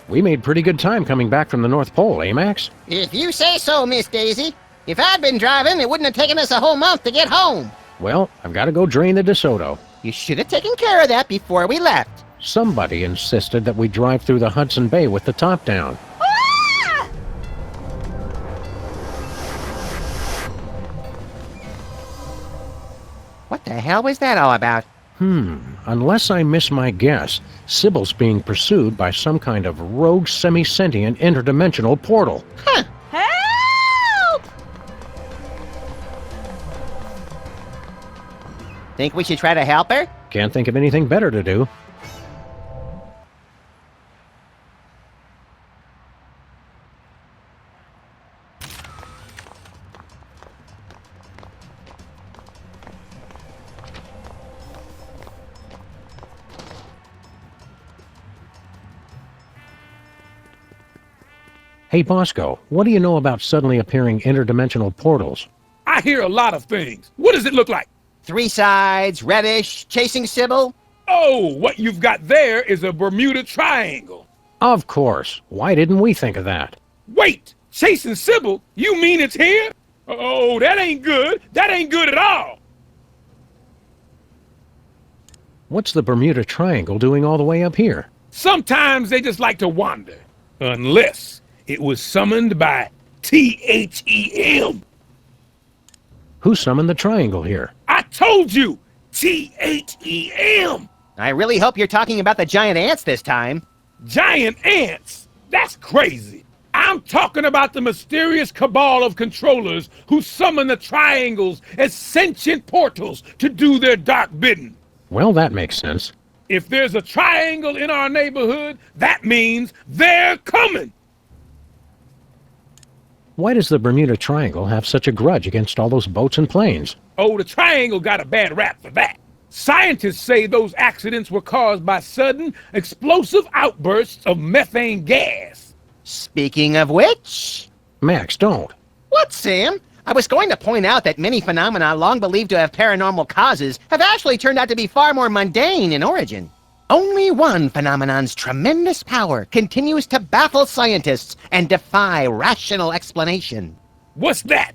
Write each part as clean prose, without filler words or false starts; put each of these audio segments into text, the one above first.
We made pretty good time coming back from the North Pole, eh, Max? If you say so, Miss Daisy. If I'd been driving, it wouldn't have taken us a whole month to get home. Well, I've got to go drain the DeSoto. You should have taken care of that before we left. Somebody insisted that we drive through the Hudson Bay with the top down. Ah! What the hell was that all about? Unless I miss my guess, Sybil's being pursued by some kind of rogue semi-sentient interdimensional portal. Huh. Help! Think we should try to help her? Can't think of anything better to do. Hey, Bosco, what do you know about suddenly appearing interdimensional portals? I hear a lot of things. What does it look like? 3 sides, reddish, chasing Sybil. Oh, what you've got there is a Bermuda Triangle. Of course. Why didn't we think of that? Wait, chasing Sybil? You mean it's here? Oh, that ain't good. That ain't good at all. What's the Bermuda Triangle doing all the way up here? Sometimes they just like to wander. Unless it was summoned by THEM. Who summoned the triangle here? I told you! THEM! I really hope you're talking about the giant ants this time. Giant ants? That's crazy. I'm talking about the mysterious cabal of controllers who summon the triangles as sentient portals to do their dark bidding. Well, that makes sense. If there's a triangle in our neighborhood, that means they're coming. Why does the Bermuda Triangle have such a grudge against all those boats and planes? Oh, the triangle got a bad rap for that. Scientists say those accidents were caused by sudden, explosive outbursts of methane gas. Speaking of which... Max, don't. What, Sam? I was going to point out that many phenomena long believed to have paranormal causes have actually turned out to be far more mundane in origin. Only one phenomenon's tremendous power continues to baffle scientists and defy rational explanation. What's that?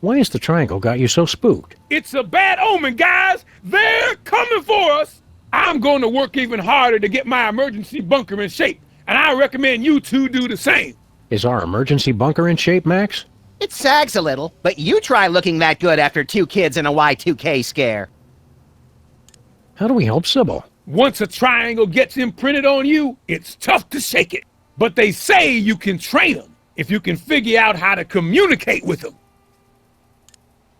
Why has the triangle got you so spooked? It's a bad omen, guys! They're coming for us! I'm going to work even harder to get my emergency bunker in shape, and I recommend you two do the same. Is our emergency bunker in shape, Max? It sags a little, but you try looking that good after 2 kids and a Y2K scare. How do we help Sybil? Once a triangle gets imprinted on you, it's tough to shake it. But they say you can train them if you can figure out how to communicate with them.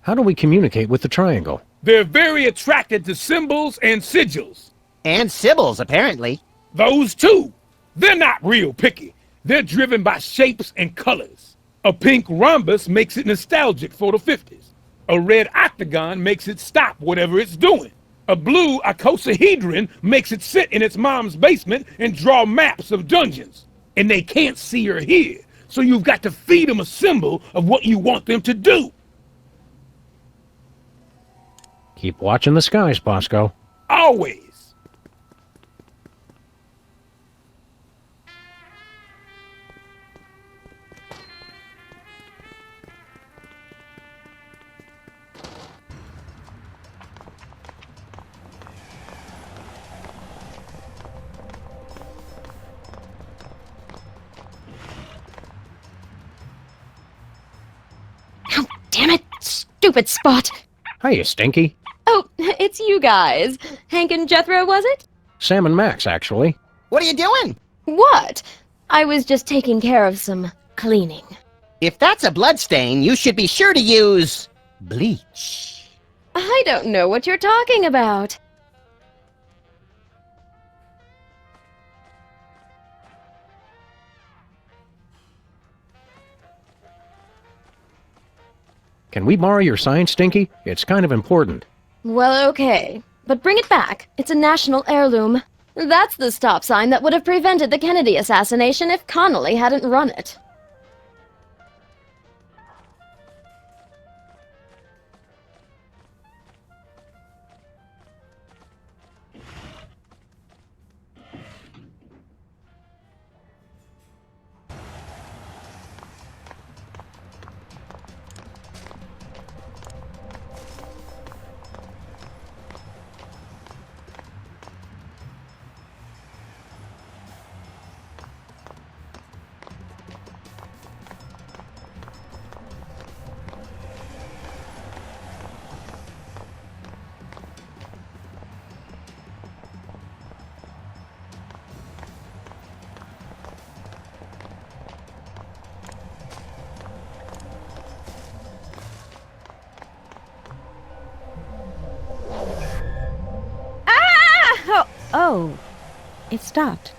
How do we communicate with the triangle? They're very attracted to symbols and sigils. And Sybil's, apparently. Those two. They're not real picky. They're driven by shapes and colors. A pink rhombus makes it nostalgic for the 50s. A red octagon makes it stop whatever it's doing. A blue icosahedron makes it sit in its mom's basement and draw maps of dungeons. And they can't see or hear, so you've got to feed them a symbol of what you want them to do. Keep watching the skies, Bosco. Always. Oh, damn it! Stupid Spot! Hiya, Stinky. Oh, it's you guys. Hank and Jethro, was it? Sam and Max, actually. What are you doing? What? I was just taking care of some cleaning. If that's a bloodstain, you should be sure to use... bleach. I don't know what you're talking about. Can we borrow your sign, Stinky? It's kind of important. Well, okay. But bring it back. It's a national heirloom. That's the stop sign that would have prevented the Kennedy assassination if Connolly hadn't run it. Oh, it stopped.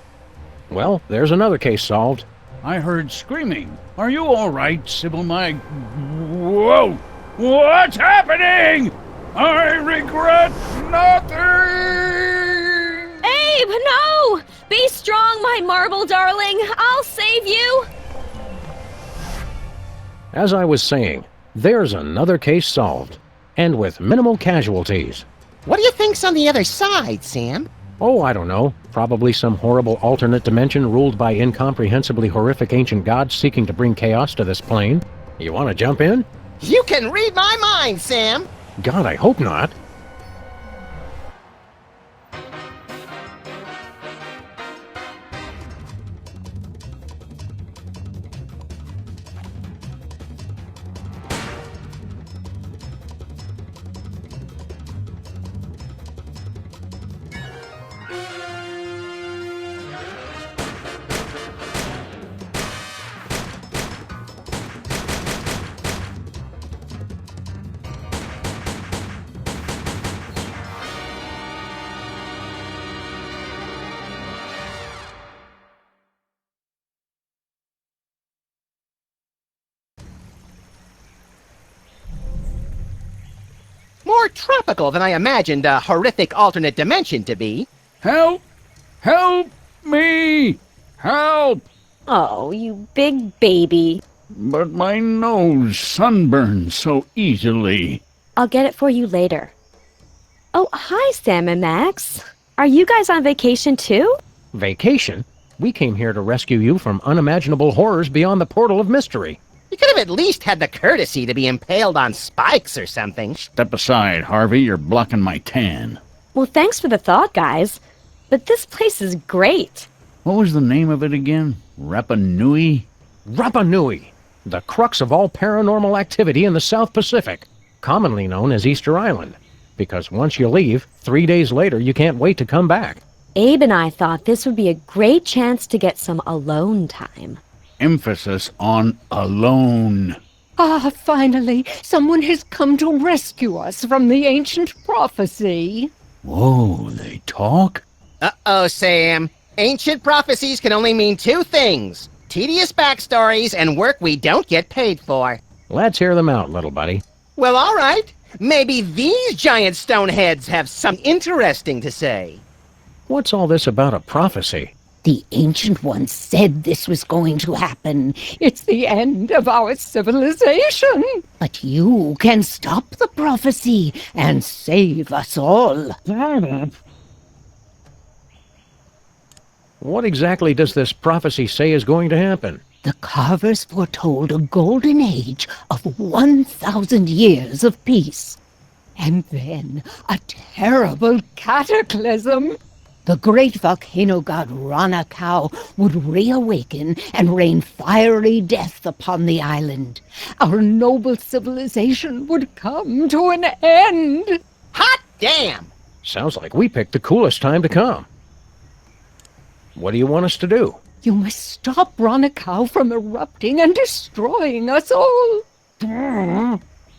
Well, there's another case solved. I heard screaming. Are you all right, Sybil, my... Whoa! What's happening? I regret nothing! Abe, no! Be strong, my marble darling. I'll save you. As I was saying, there's another case solved, and with minimal casualties. What do you think's on the other side, Sam? Oh, I don't know. Probably some horrible alternate dimension ruled by incomprehensibly horrific ancient gods seeking to bring chaos to this plane. You want to jump in? You can read my mind, Sam! God, I hope not. More tropical than I imagined a horrific alternate dimension to be. Help! Help me! Help! Oh, you big baby. But my nose sunburns so easily. I'll get it for you later. Oh, hi, Sam and Max. Are you guys on vacation too? Vacation? We came here to rescue you from unimaginable horrors beyond the portal of mystery. You could have at least had the courtesy to be impaled on spikes or something. Step aside, Harvey. You're blocking my tan. Well, thanks for the thought, guys. But this place is great. What was the name of it again? Rapa Nui? Rapa Nui, the crux of all paranormal activity in the South Pacific, commonly known as Easter Island. Because once you leave, 3 days later you can't wait to come back. Abe and I thought this would be a great chance to get some alone time. Emphasis on alone. Ah, finally, someone has come to rescue us from the ancient prophecy. Whoa, they talk? Uh-oh, Sam. Ancient prophecies can only mean two things. Tedious backstories and work we don't get paid for. Let's hear them out, little buddy. Well, all right. Maybe these giant stone heads have some interesting to say. What's all this about a prophecy? The Ancient Ones said this was going to happen. It's the end of our civilization. But you can stop the prophecy and save us all. What exactly does this prophecy say is going to happen? The carvers foretold a golden age of 1,000 years of peace. And then a terrible cataclysm. The great volcano god Ranakau would reawaken and rain fiery death upon the island. Our noble civilization would come to an end. Hot damn! Sounds like we picked the coolest time to come. What do you want us to do? You must stop Ranakau from erupting and destroying us all.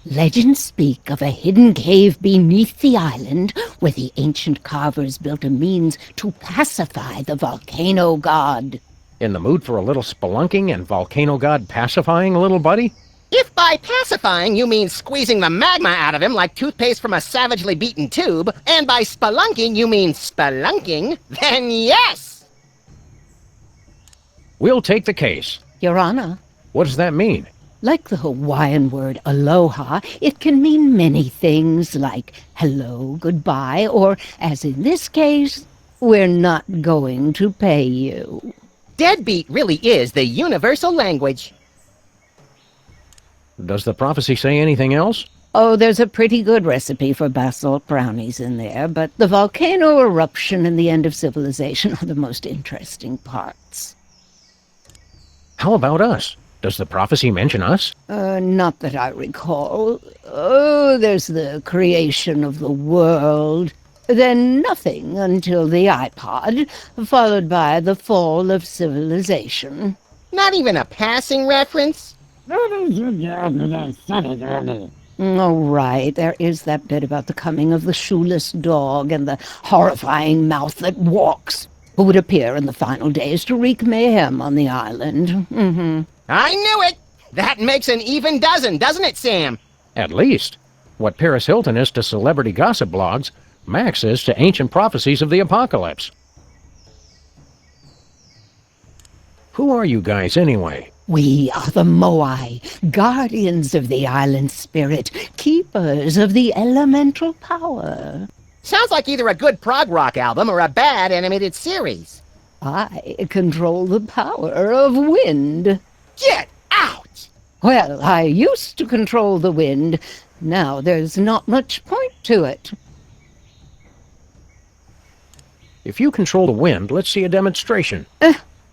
Legends speak of a hidden cave beneath the island where the ancient carvers built a means to pacify the volcano god. In the mood for a little spelunking and volcano god pacifying, little buddy? If by pacifying you mean squeezing the magma out of him like toothpaste from a savagely beaten tube, and by spelunking you mean spelunking, then yes! We'll take the case. Your Honor, What does that mean? like the Hawaiian word aloha, it can mean many things like hello, goodbye, or, as in this case, we're not going to pay you. Deadbeat really is the universal language. Does the prophecy say anything else? Oh, there's a pretty good recipe for basalt brownies in there, but the volcano eruption and the end of civilization are the most interesting parts. How about us? Does the prophecy mention us? Not that I recall. Oh, there's the creation of the world. Then nothing until the iPod, followed by the fall of civilization. Not even a passing reference? Oh, right. There is that bit about the coming of the shoeless dog and the horrifying mouth that walks, who would appear in the final days to wreak mayhem on the island. I knew it! That makes an even dozen, doesn't it, Sam? At least. What Paris Hilton is to celebrity gossip blogs, Max is to ancient prophecies of the apocalypse. Who are you guys, anyway? We are the Moai, guardians of the island spirit, keepers of the elemental power. Sounds like either a good prog rock album or a bad animated series. I control the power of wind. Get out! Well, I used to control the wind. Now there's not much point to it. If you control the wind, let's see a demonstration.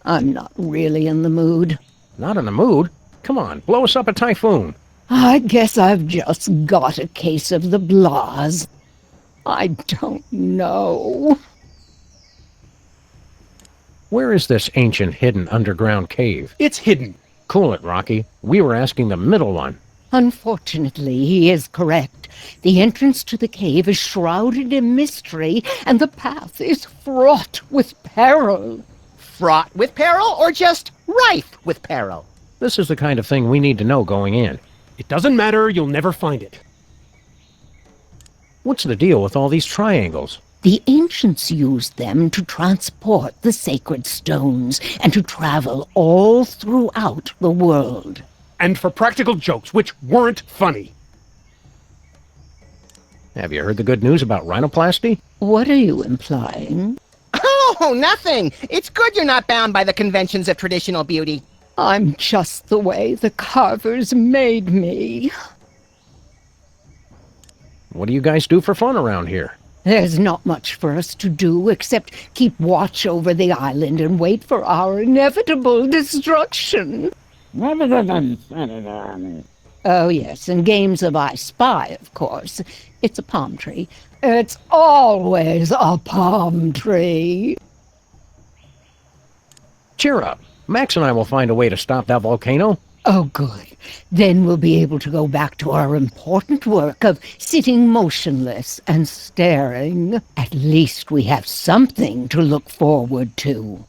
I'm not really in the mood. Not in the mood? Come on, blow us up a typhoon. I guess I've just got a case of the blahs. I don't know. Where is this ancient hidden underground cave? It's hidden. Cool it, Rocky. We were asking the middle one. Unfortunately, he is correct. The entrance to the cave is shrouded in mystery, and the path is fraught with peril. Fraught with peril or just rife with peril? This is the kind of thing we need to know going in. It doesn't matter, you'll never find it. What's the deal with all these triangles? The ancients used them to transport the sacred stones and to travel all throughout the world. And for practical jokes, which weren't funny. Have you heard the good news about rhinoplasty? What are you implying? Oh, nothing! It's good you're not bound by the conventions of traditional beauty. I'm just the way the carvers made me. What do you guys do for fun around here? There's not much for us to do except keep watch over the island and wait for our inevitable destruction. Oh, yes, and games of I Spy, of course. It's a palm tree. It's always a palm tree. Cheer up. Max and I will find a way to stop that volcano. Oh, good. Then we'll be able to go back to our important work of sitting motionless and staring. At least we have something to look forward to.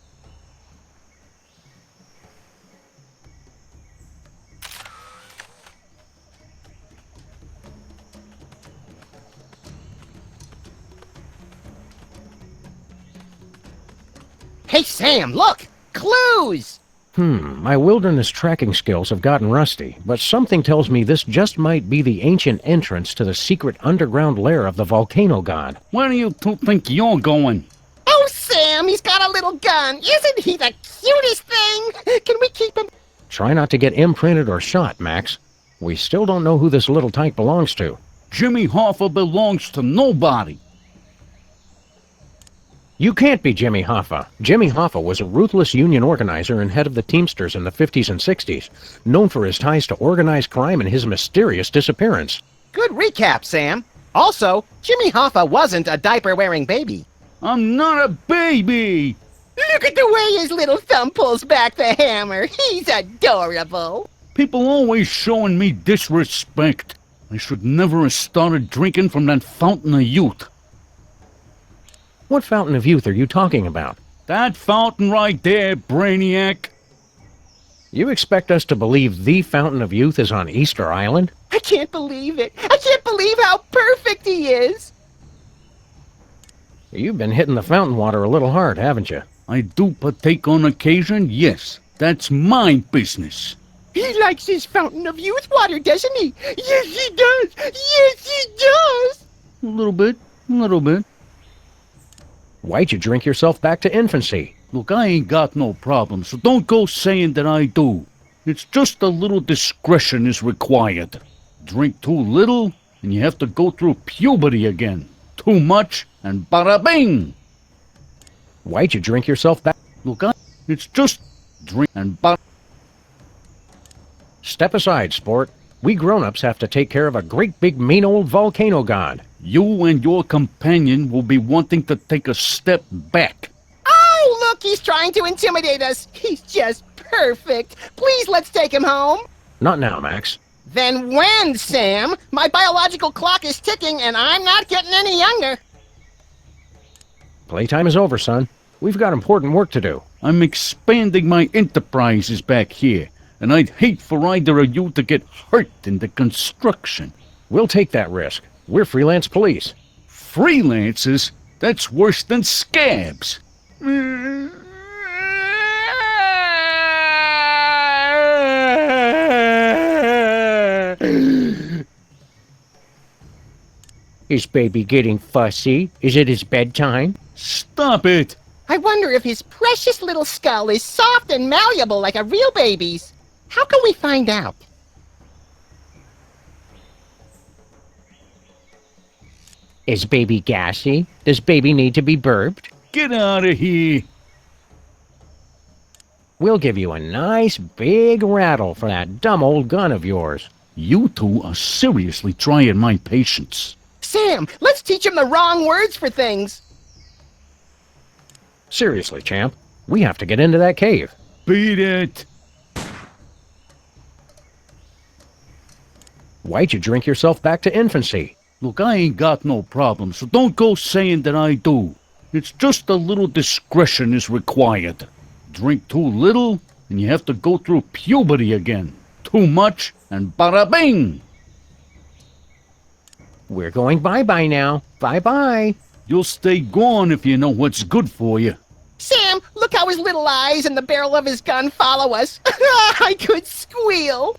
Hey, Sam, look! Clues! My wilderness tracking skills have gotten rusty, but something tells me this just might be the ancient entrance to the secret underground lair of the volcano god. Where do you two think you're going? Oh, Sam, he's got a little gun. Isn't he the cutest thing? Can we keep him? Try not to get imprinted or shot, Max. We still don't know who this little tyke belongs to. Jimmy Hoffa belongs to nobody. You can't be Jimmy Hoffa. Jimmy Hoffa was a ruthless union organizer and head of the Teamsters in the 50s and 60s, known for his ties to organized crime and his mysterious disappearance. Good recap, Sam. Also, Jimmy Hoffa wasn't a diaper-wearing baby. I'm not a baby! Look at the way his little thumb pulls back the hammer. He's adorable. People always showing me disrespect. I should never have started drinking from that fountain of youth. What fountain of youth are you talking about? That fountain right there, Brainiac. You expect us to believe the fountain of youth is on Easter Island? I can't believe it. I can't believe how perfect he is. You've been hitting the fountain water a little hard, haven't you? I do partake on occasion, yes. That's my business. He likes his fountain of youth water, doesn't he? Yes, he does. Yes, he does. A little bit, a little bit. Why'd you drink yourself back to infancy? Look, I ain't got no problem, so don't go saying that I do. It's just a little discretion is required. Drink too little, and you have to go through puberty again. Too much, and bada bing! Why'd you drink yourself back? Look, it's just drink and bada. Step aside, sport. We grown-ups have to take care of a great big mean old volcano god. You and your companion will be wanting to take a step back. Oh, look, he's trying to intimidate us. He's just perfect. Please, let's take him home. Not now, Max. Then when, Sam? My biological clock is ticking and I'm not getting any younger. Playtime is over, son. We've got important work to do. I'm expanding my enterprises back here, and I'd hate for either of you to get hurt in the construction. We'll take that risk. We're freelance police. Freelancers? That's worse than scabs. Is baby getting fussy? Is it his bedtime? Stop it! I wonder if his precious little skull is soft and malleable like a real baby's. How can we find out? Is baby gassy? Does baby need to be burped? Get out of here! We'll give you a nice big rattle for that dumb old gun of yours. You two are seriously trying my patience. Sam, let's teach him the wrong words for things. Seriously, champ. We have to get into that cave. Beat it! Why'd you drink yourself back to infancy? Look, I ain't got no problem, so don't go saying that I do. It's just a little discretion is required. Drink too little, and you have to go through puberty again. Too much, and bada bing! We're going bye-bye now. Bye-bye. You'll stay gone if you know what's good for you. Sam, look how his little eyes and the barrel of his gun follow us. I could squeal.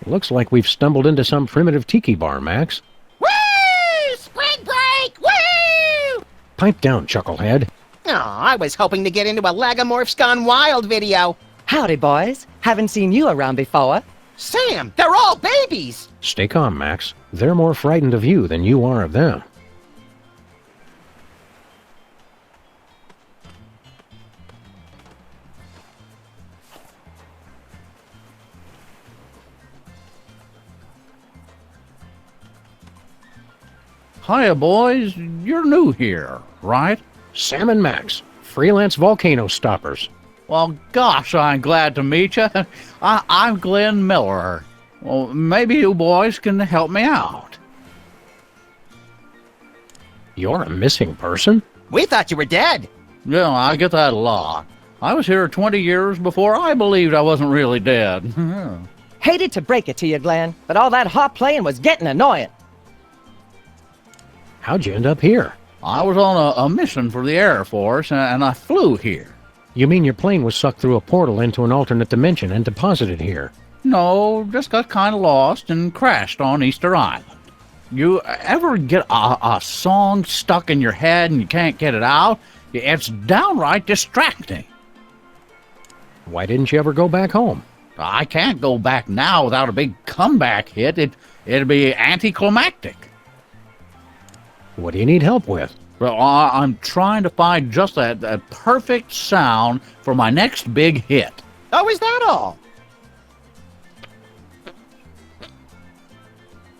Looks like we've stumbled into some primitive tiki bar, Max. Woo! Spring break! Woo! Pipe down, chucklehead. Oh, I was hoping to get into a Lagomorphs Gone Wild video. Howdy, boys. Haven't seen you around before. Sam, they're all babies. Stay calm, Max. They're more frightened of you than you are of them. Hiya, boys. You're new here, right? Sam and Max, freelance volcano stoppers. Well, gosh, I'm glad to meet you. I'm Glenn Miller. Well, maybe you boys can help me out. You're a missing person? We thought you were dead. Yeah, I get that a lot. I was here 20 years before I believed I wasn't really dead. Hated to break it to you, Glenn, but all that harp playing was getting annoying. How'd you end up here? I was on a mission for the Air Force, and I flew here. You mean your plane was sucked through a portal into an alternate dimension and deposited here? No, just got kind of lost and crashed on Easter Island. You ever get a song stuck in your head and you can't get it out? It's downright distracting. Why didn't you ever go back home? I can't go back now without a big comeback hit. It'd be anticlimactic. What do you need help with? Well, I'm trying to find just that perfect sound for my next big hit. Oh, is that all?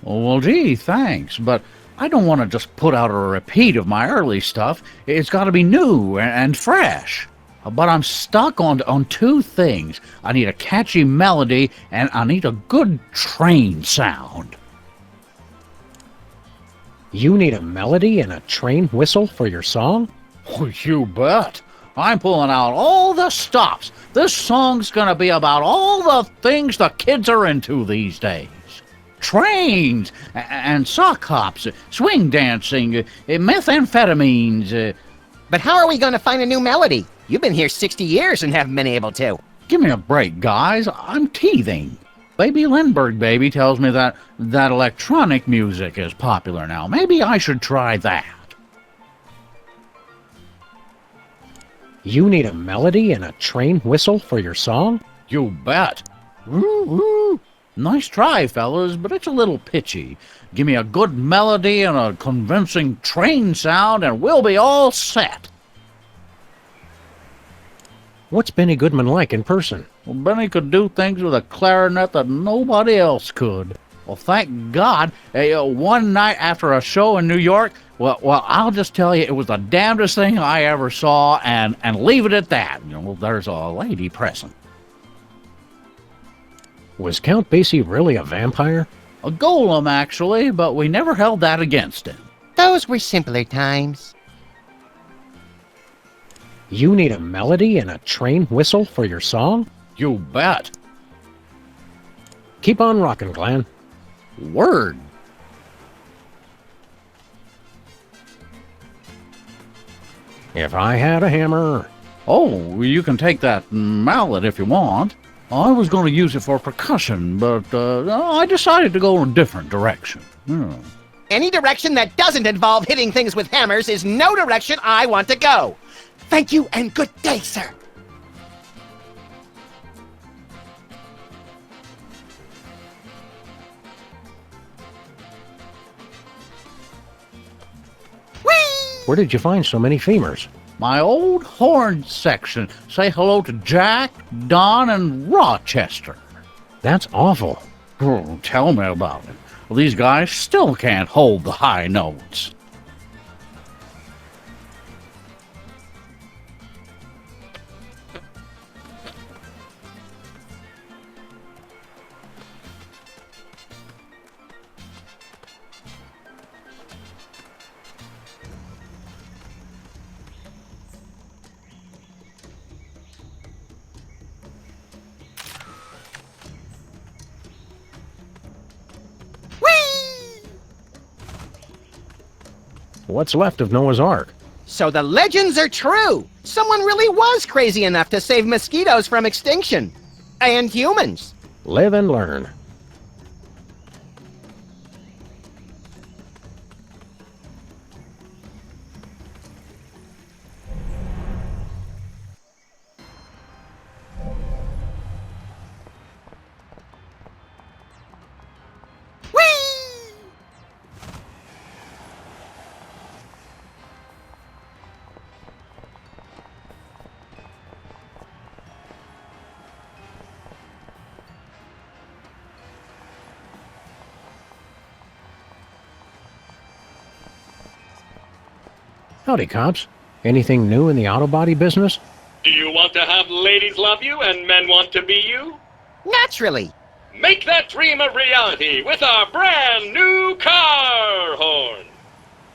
Well, gee, thanks, but I don't want to just put out a repeat of my early stuff. It's got to be new and fresh. But I'm stuck on two things. I need a catchy melody, and I need a good train sound. You need a melody and a train whistle for your song? Oh, you bet. I'm pulling out all the stops. This song's gonna be about all the things the kids are into these days. Trains, and sock hops, swing dancing, methamphetamines. But how are we going to find a new melody? You've been here 60 years and haven't been able to. Give me a break, guys. I'm teething. Baby Lindbergh Baby tells me that electronic music is popular now. Maybe I should try that. You need a melody and a train whistle for your song? You bet. Woo-woo. Nice try, fellas, but it's a little pitchy. Give me a good melody and a convincing train sound, and we'll be all set. What's Benny Goodman like in person? Well, Benny could do things with a clarinet that nobody else could. Well, thank God. One night after a show in New York, well, I'll just tell you, it was the damnedest thing I ever saw, and leave it at that. There's a lady present. Was Count Basie really a vampire? A golem, actually, but we never held that against him. Those were simpler times. You need a melody and a train whistle for your song? You bet. Keep on rocking, Glenn. Word. If I had a hammer. Oh, you can take that mallet if you want. I was going to use it for percussion, but I decided to go in a different direction. Any direction that doesn't involve hitting things with hammers is no direction I want to go. Thank you and good day, sir. Where did you find so many femurs? My old horn section. Say hello to Jack, Don, and Rochester. That's awful. Oh, tell me about it. Well, these guys still can't hold the high notes. What's left of Noah's Ark? So the legends are true. Someone really was crazy enough to save mosquitoes from extinction. And humans. Live and learn. Howdy, cops. Anything new in the auto body business? Do you want to have ladies love you and men want to be you? Naturally. Make that dream a reality with our brand new car horn.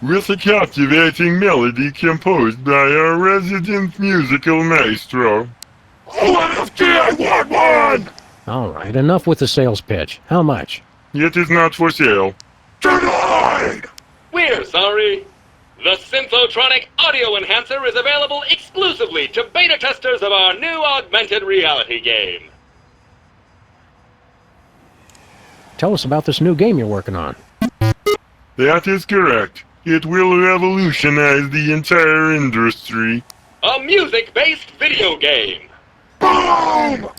With a captivating melody composed by our resident musical maestro. OFT, I want one! All right, enough with the sales pitch. How much? It is not for sale. Denied! We're sorry. The Synthotronic Audio Enhancer is available exclusively to beta testers of our new augmented reality game. Tell us about this new game you're working on. That is correct. It will revolutionize the entire industry. A music-based video game. Boom!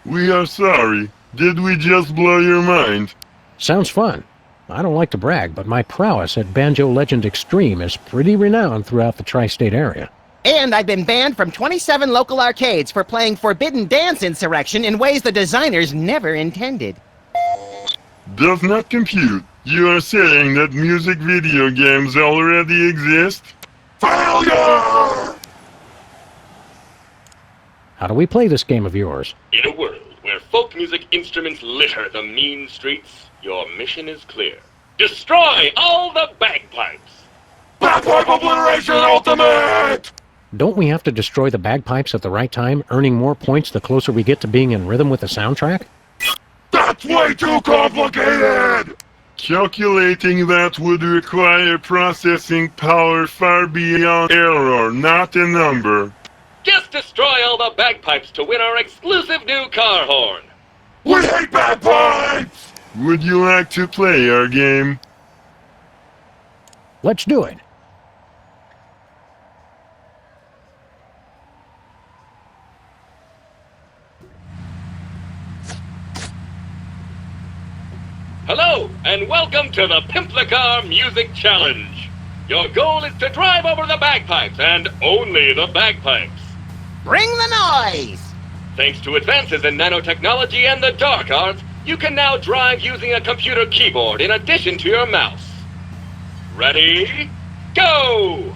We are sorry. Did we just blow your mind? Sounds fun. I don't like to brag, but my prowess at Banjo Legend Extreme is pretty renowned throughout the tri-state area. And I've been banned from 27 local arcades for playing Forbidden Dance Insurrection in ways the designers never intended. Does not compute. You are saying that music video games already exist? Failure! How do we play this game of yours? In a world where folk music instruments litter the mean streets, your mission is clear. Destroy all the bagpipes! Bagpipe Obliteration Ultimate! Don't we have to destroy the bagpipes at the right time, earning more points the closer we get to being in rhythm with the soundtrack? That's way too complicated! Calculating that would require processing power far beyond error, not a number. Just destroy all the bagpipes to win our exclusive new car horn! We hate bagpipes! Would you like to play our game? Let's do it. Hello, and welcome to the Pimplicar Music Challenge. Your goal is to drive over the bagpipes, and only the bagpipes. Bring the noise! Thanks to advances in nanotechnology and the dark arts, You can now drive using a computer keyboard in addition to your mouse. Ready? Go!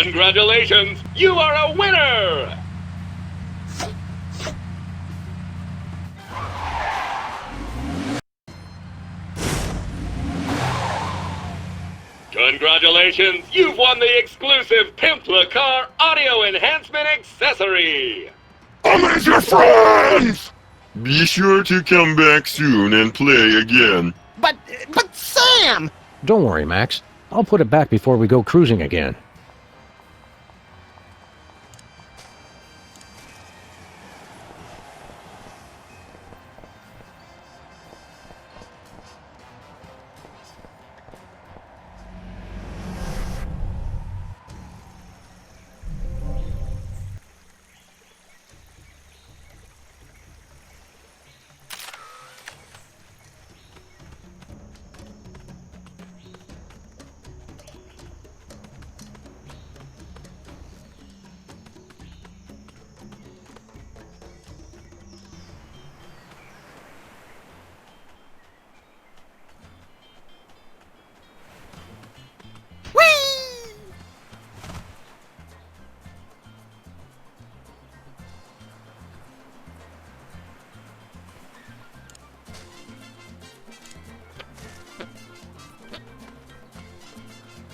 Congratulations! You are a winner! Congratulations! You've won the exclusive Pimpla Car Audio Enhancement Accessory! Amateur friends! Be sure to come back soon and play again. But Sam! Don't worry, Max. I'll put it back before we go cruising again.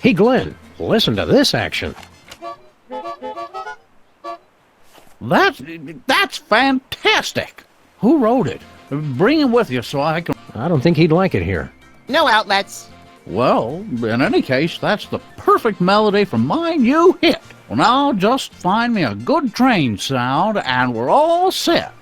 Hey, Glenn, listen to this action. That's fantastic! Who wrote it? Bring him with you so I can... I don't think he'd like it here. No outlets. Well, in any case, that's the perfect melody for my new hit. Well, now just find me a good train sound and we're all set.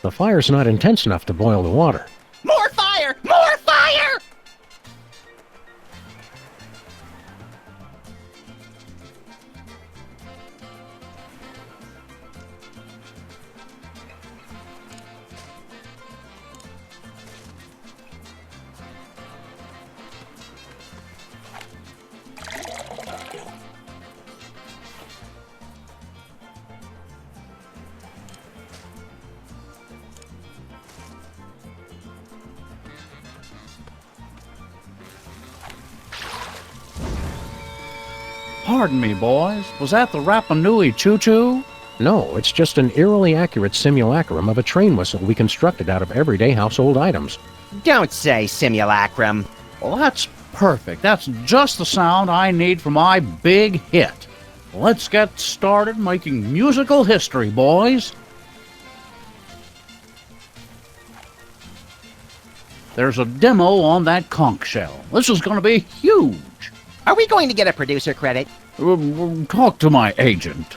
The fire's not intense enough to boil the water. More fire! More fire! Pardon me, boys. Was that the Rapa Nui choo-choo? No, it's just an eerily accurate simulacrum of a train whistle we constructed out of everyday household items. Don't say simulacrum. Well, that's perfect. That's just the sound I need for my big hit. Let's get started making musical history, boys. There's a demo on that conch shell. This is going to be huge. Are we going to get a producer credit? Talk to my agent.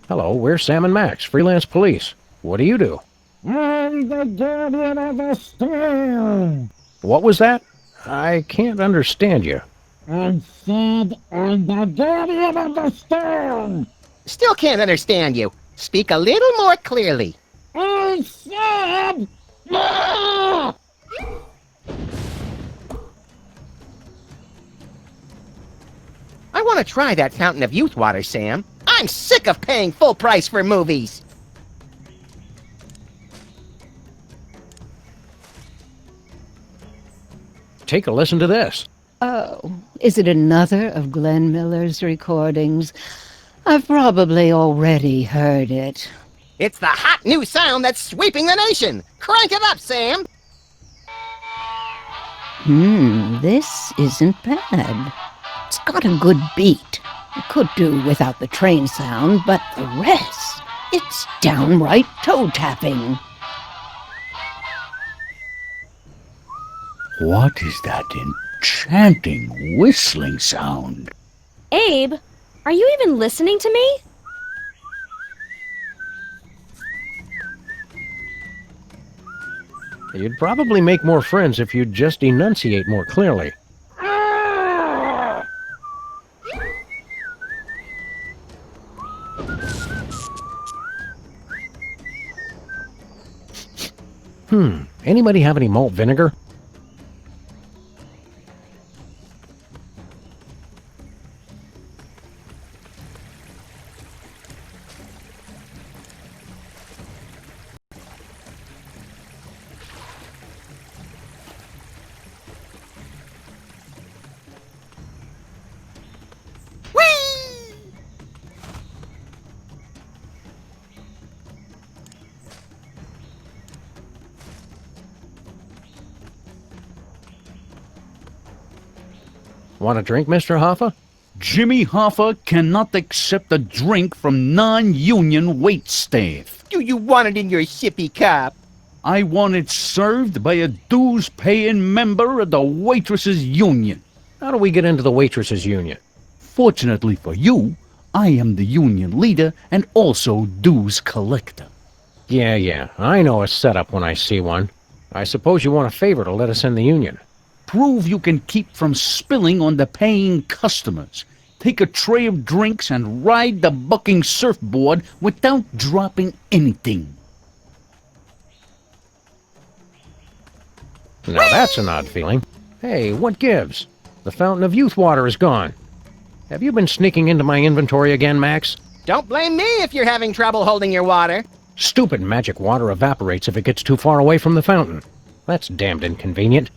Hello, we're Sam and Max, freelance police. What do you do? I'm the guardian of the stone. What was that? I can't understand you. I said I'm the guardian of the stone. Still can't understand you. Speak a little more clearly. I said... Ah! I want to try that fountain of youth water, Sam. I'm sick of paying full price for movies. Take a listen to this. Oh, is it another of Glenn Miller's recordings? I've probably already heard it. It's the hot new sound that's sweeping the nation. Crank it up, Sam. This isn't bad. It's got a good beat. I could do without the train sound, but the rest, it's downright toe-tapping. What is that enchanting whistling sound? Abe, are you even listening to me? You'd probably make more friends if you'd just enunciate more clearly. Anybody have any malt vinegar? Want a drink, Mr. Hoffa? Jimmy Hoffa cannot accept a drink from non-union waitstaff. Do you want it in your sippy cup? I want it served by a dues-paying member of the Waitresses Union. How do we get into the Waitresses Union? Fortunately for you, I am the union leader and also dues collector. Yeah, I know a setup when I see one. I suppose you want a favor to let us in the union. Prove you can keep from spilling on the paying customers. Take a tray of drinks and ride the bucking surfboard without dropping anything. Now that's an odd feeling. Hey, what gives? The fountain of youth water is gone. Have you been sneaking into my inventory again, Max? Don't blame me if you're having trouble holding your water. Stupid magic water evaporates if it gets too far away from the fountain. That's damned inconvenient.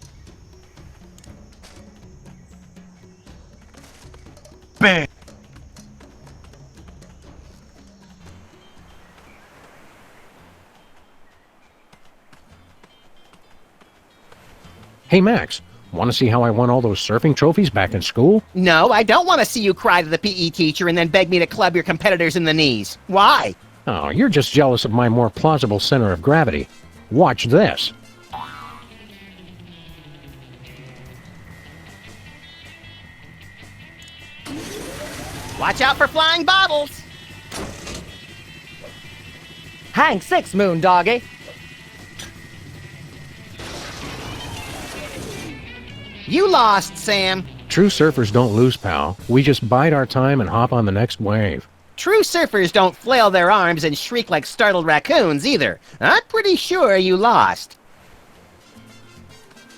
Bang! Hey, Max, want to see how I won all those surfing trophies back in school? No, I don't want to see you cry to the PE teacher and then beg me to club your competitors in the knees. Why? Oh, you're just jealous of my more plausible center of gravity. Watch this. Watch out for flying bottles. Hang 6, moon doggy. You lost, Sam. True surfers don't lose, pal. We just bide our time and hop on the next wave. True surfers don't flail their arms and shriek like startled raccoons either. I'm pretty sure you lost.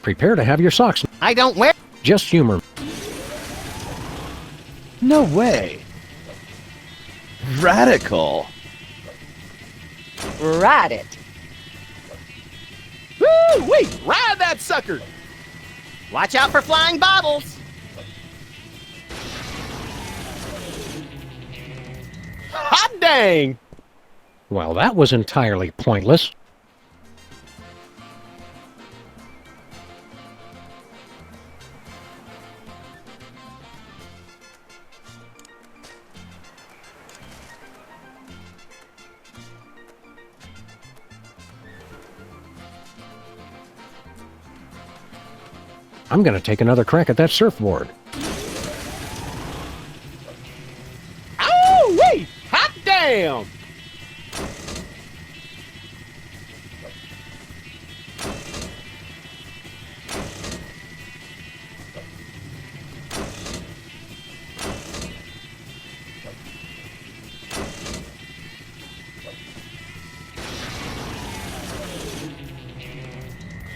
Prepare to have your socks. I don't wear... Just humor. No way. Radical. Ride it. Woo! Wait! Ride that sucker! Watch out for flying bobbles. Hot dang! Well, that was entirely pointless. I'm gonna take another crack at that surfboard. Oh, wait! Hot damn!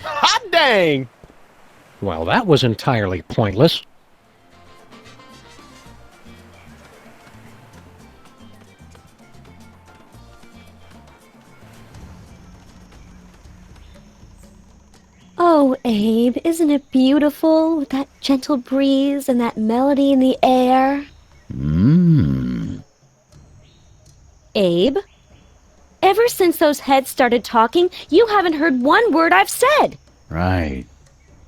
Hot dang! Well, that was entirely pointless. Oh, Abe, isn't it beautiful with that gentle breeze and that melody in the air? Abe? Ever since those heads started talking, you haven't heard one word I've said. Right.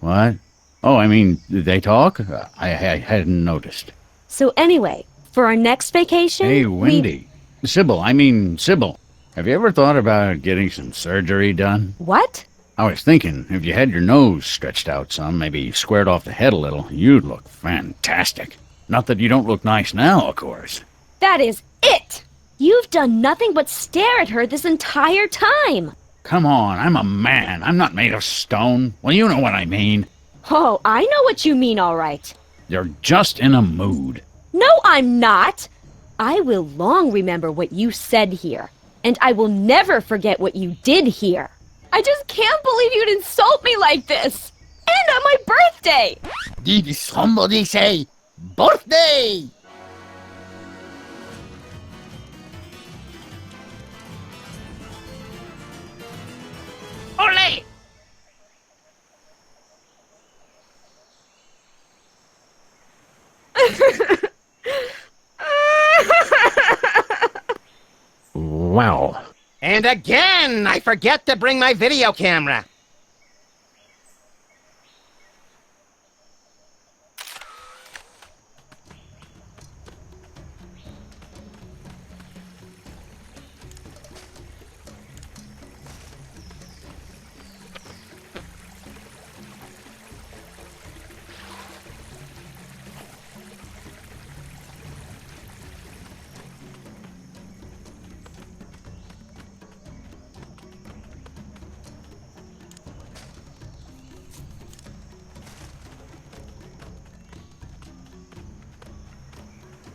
What? Oh, I mean, they talk? I hadn't noticed. So anyway, for our next vacation... Hey, Wendy. Sybil, have you ever thought about getting some surgery done? What? I was thinking, if you had your nose stretched out some, maybe squared off the head a little, you'd look fantastic. Not that you don't look nice now, of course. That is it! You've done nothing but stare at her this entire time! Come on, I'm a man. I'm not made of stone. Well, you know what I mean. Oh, I know what you mean, all right. You're just in a mood. No, I'm not! I will long remember what you said here, and I will never forget what you did here. I just can't believe you'd insult me like this! And on my birthday! Did somebody say birthday? Ole! Wow. And again, I forget to bring my video camera.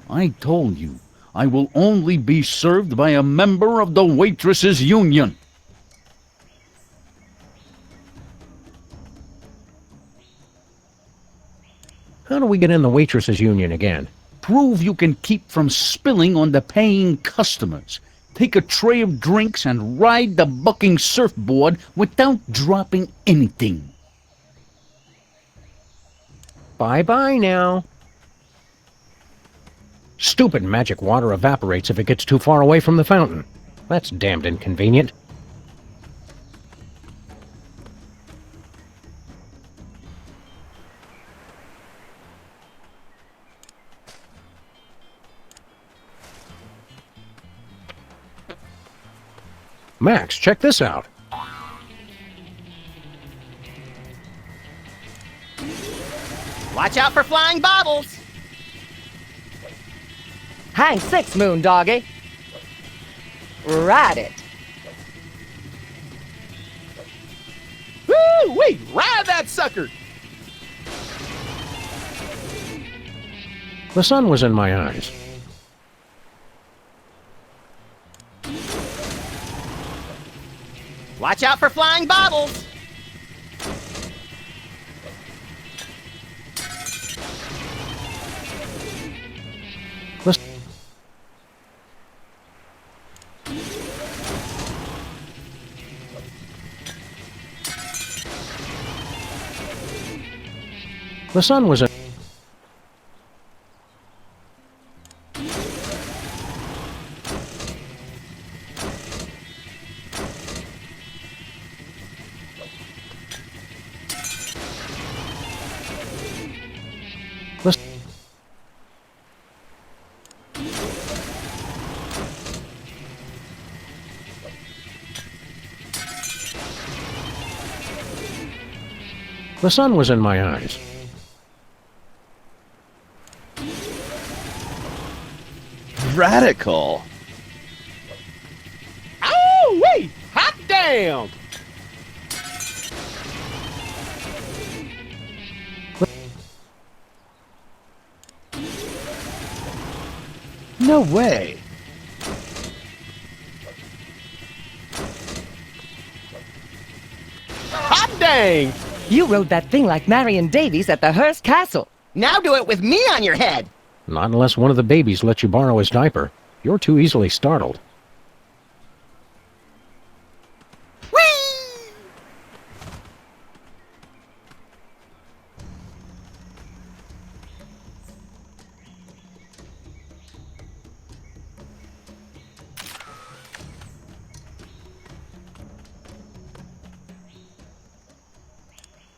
I told you, I will only be served by a member of the Waitresses Union. How do we get in the Waitresses Union again? Prove you can keep from spilling on the paying customers. Take a tray of drinks and ride the bucking surfboard without dropping anything. Bye-bye now. Stupid magic water evaporates if it gets too far away from the fountain. That's damned inconvenient. Max, check this out. Watch out for flying bobbles. Hang 6, moon doggy. Ride it. Wait, ride that sucker! The sun was in my eyes. Watch out for flying bottles! The, the sun was in... The, the sun was in my eyes. Radical. Oh, wait! Hot damn! No way. Hot dang! You rode that thing like Marion Davies at the Hearst Castle. Now do it with me on your head! Not unless one of the babies lets you borrow his diaper. You're too easily startled. Whee!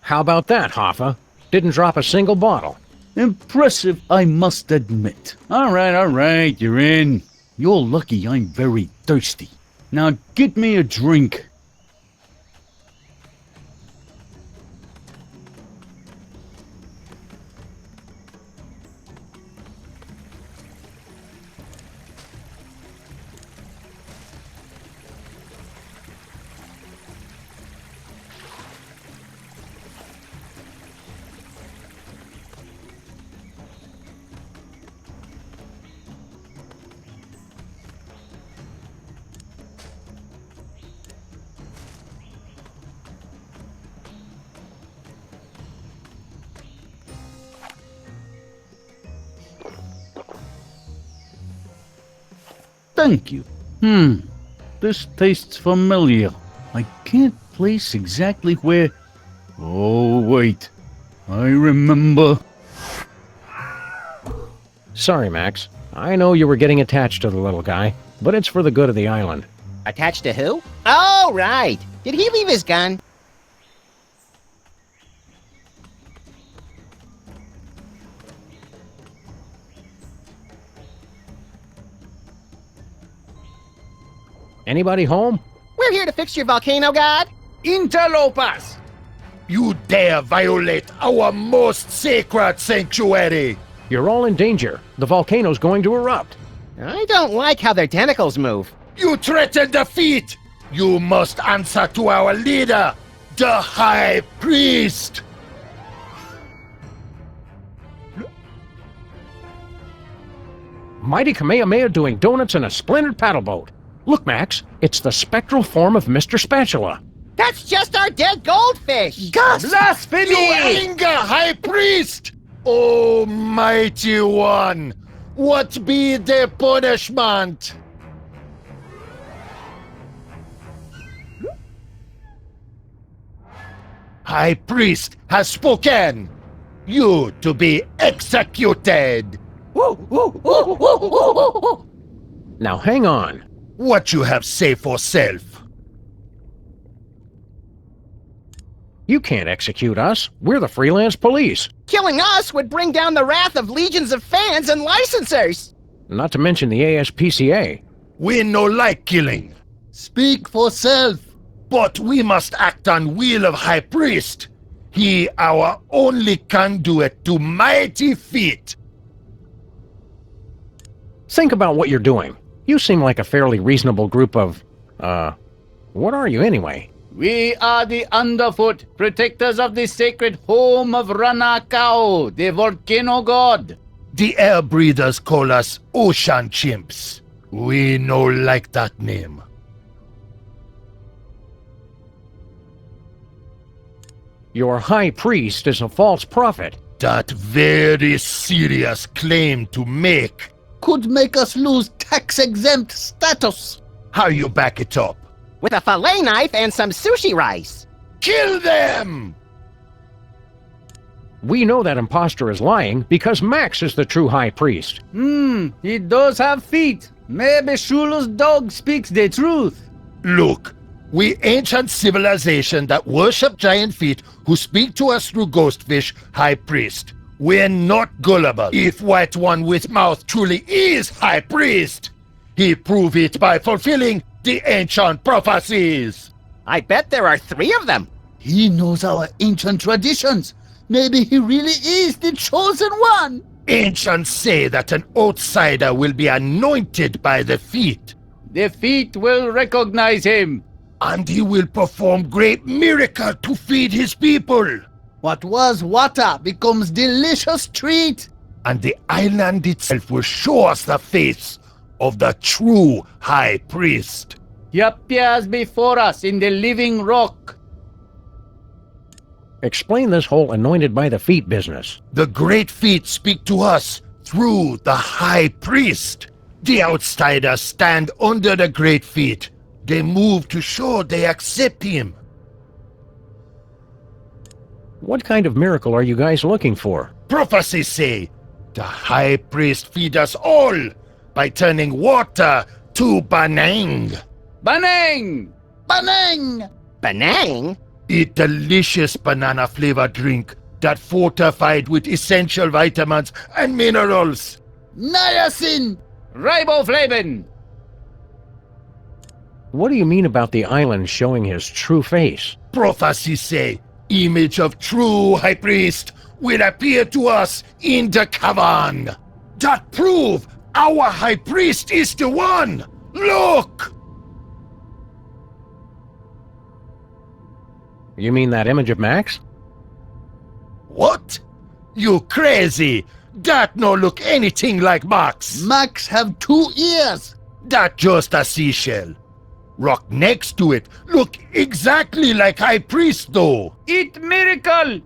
How about that, Hoffa? Didn't drop a single bottle. Impressive, I must admit. All right, you're in. You're lucky I'm very thirsty. Now get me a drink. Thank you. This tastes familiar. I can't place exactly where... Oh, wait. I remember. Sorry, Max. I know you were getting attached to the little guy, but it's for the good of the island. Attached to who? Oh, right. Did he leave his gun? Anybody home? We're here to fix your volcano god. Interlopers! You dare violate our most sacred sanctuary! You're all in danger. The volcano's going to erupt. I don't like how their tentacles move. You threaten defeat! You must answer to our leader, the High Priest! Mighty Kamehameha doing donuts in a splintered paddle boat. Look, Max, it's the spectral form of Mr. Spatula. That's just our dead goldfish! Gus! Blasphemy! You anger, High Priest! Almighty One, what be the punishment? High Priest has spoken. You to be executed. Now hang on. What you have say for self? You can't execute us. We're the freelance police. Killing us would bring down the wrath of legions of fans and licensors. Not to mention the ASPCA. We no like killing. Speak for self. But we must act on will of High Priest. He our only conduit to mighty feat. Think about what you're doing. You seem like a fairly reasonable group of, what are you anyway? We are the Underfoot, protectors of the sacred home of Ranakao, the volcano god. The air breathers call us ocean chimps. We no like that name. Your high priest is a false prophet. That very serious claim to make could make us lose tax-exempt status. How you back it up? With a fillet knife and some sushi rice. Kill them! We know that impostor is lying because Max is the true high priest. He does have feet. Maybe Shula's dog speaks the truth. Look, we ancient civilization that worship giant feet who speak to us through ghostfish, high priest. We're not gullible. If White One with mouth truly is high priest, he prove it by fulfilling the ancient prophecies. I bet there are 3 of them. He knows our ancient traditions. Maybe he really is the chosen one. Ancients say that an outsider will be anointed by the feet. The feet will recognize him. And he will perform great miracle to feed his people. What was water becomes delicious treat. And the island itself will show us the face of the true high priest. He appears before us in the living rock. Explain this whole anointed by the feet business. The great feet speak to us through the high priest. The outsiders stand under the great feet. They move to show they accept him. What kind of miracle are you guys looking for? Prophecies say the high priest feed us all by turning water to Banang. Banang! Banang! Banang? A delicious banana flavored drink that fortified with essential vitamins and minerals. Niacin! Riboflavin! What do you mean about the island showing his true face? Prophecies say image of true high priest will appear to us in the cavern. That prove our high priest is the one. Look! You mean that image of Max? What? You crazy? That no look anything like Max. Max have 2 ears. That just a seashell. Rock next to it look exactly like high priest though. It miracle!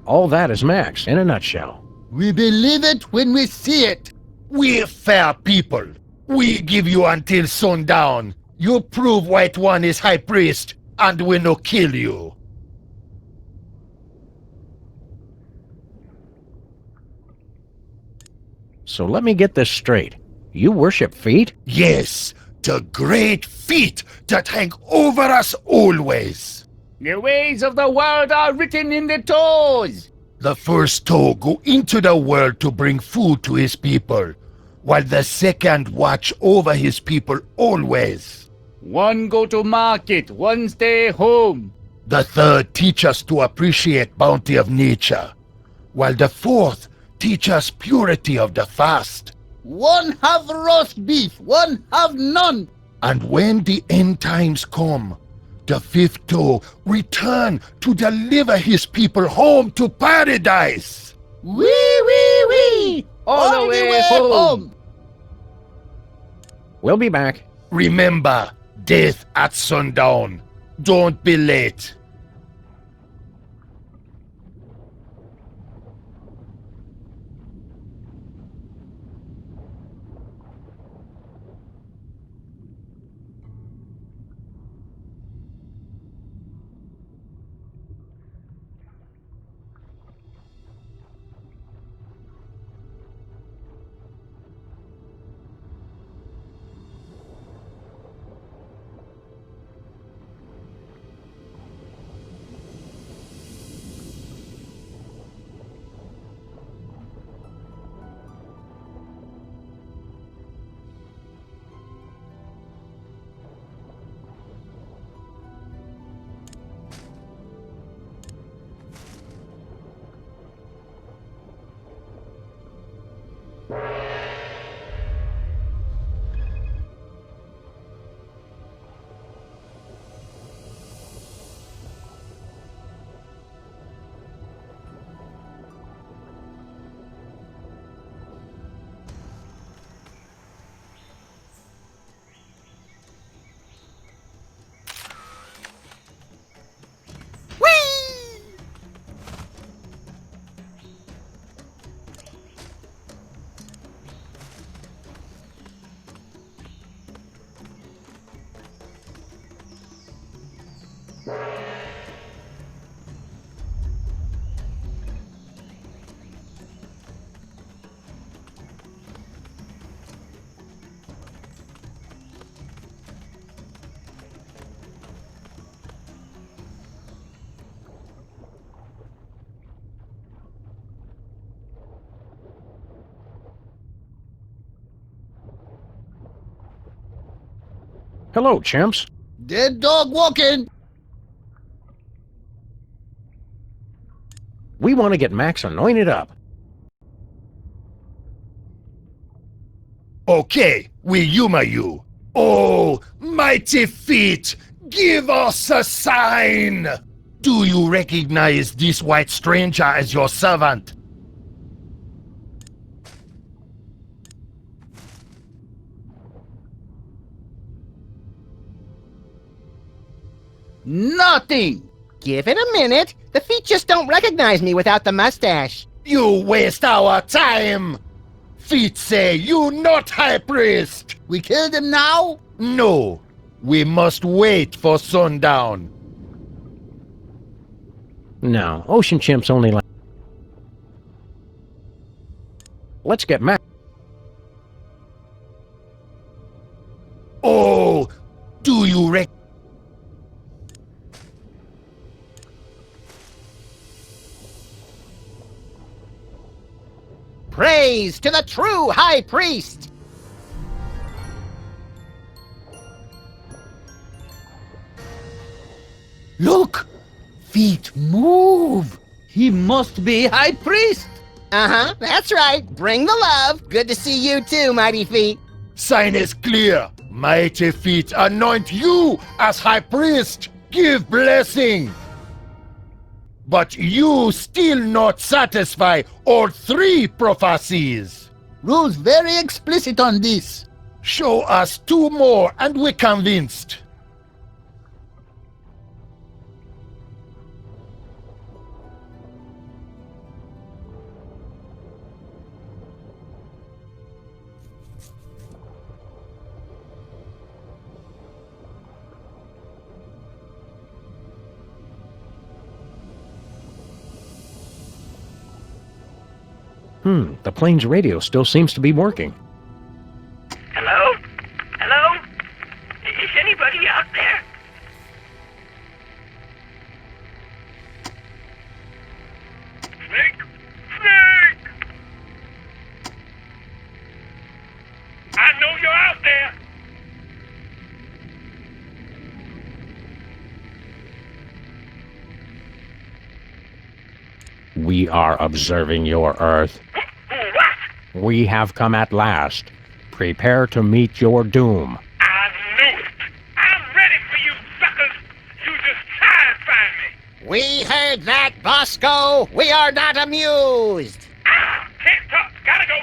All that is Max in a nutshell. We believe it when we see it. We're fair people. We give you until sundown. You prove White One is high priest, and we no kill you. So let me get this straight. You worship feet? Yes, the great feet that hang over us always. The ways of the world are written in the toes. The first toe go into the world to bring food to his people, while the second watch over his people always. One go to market, one stay home. The third teach us to appreciate bounty of nature, while the fourth teach us purity of the fast. One have roast beef, one have none. And when the end times come, the fifth toe return to deliver his people home to paradise. Wee! All the way home. We'll be back. Remember, death at sundown. Don't be late. Hello, chimps. Dead dog walking. We want to get Max anointed up. Okay, we humor you. Oh, mighty feet, give us a sign! Do you recognize this white stranger as your servant? Nothing! Give it a minute. The feet just don't recognize me without the mustache. You waste our time! Feet say you not high priest! We killed him now? No, we must wait for sundown. No, ocean chimps only like... Let's get Max. Oh, do you rec... Praise to the true high priest! Look! Feet move! He must be high priest! Uh-huh, that's right. Bring the love. Good to see you too, mighty feet. Sign is clear. Mighty feet anoint you as high priest. Give blessing. But you still not satisfy all three prophecies. Rules very explicit on this. Show us two more and we're convinced. The plane's radio still seems to be working. Hello? Hello? Is anybody out there? Snake? Snake! I know you're out there! We are observing your Earth. What? We have come at last. Prepare to meet your doom. I knew it! I'm ready for you suckers! You just try and find me! We heard that, Bosco. We are not amused. Ah! Can't talk! Gotta go!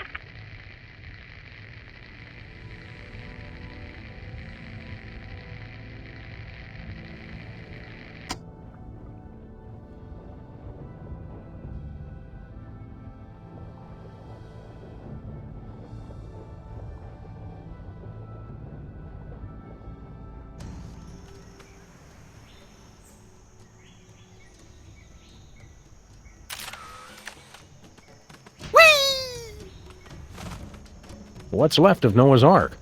What's left of Noah's Ark?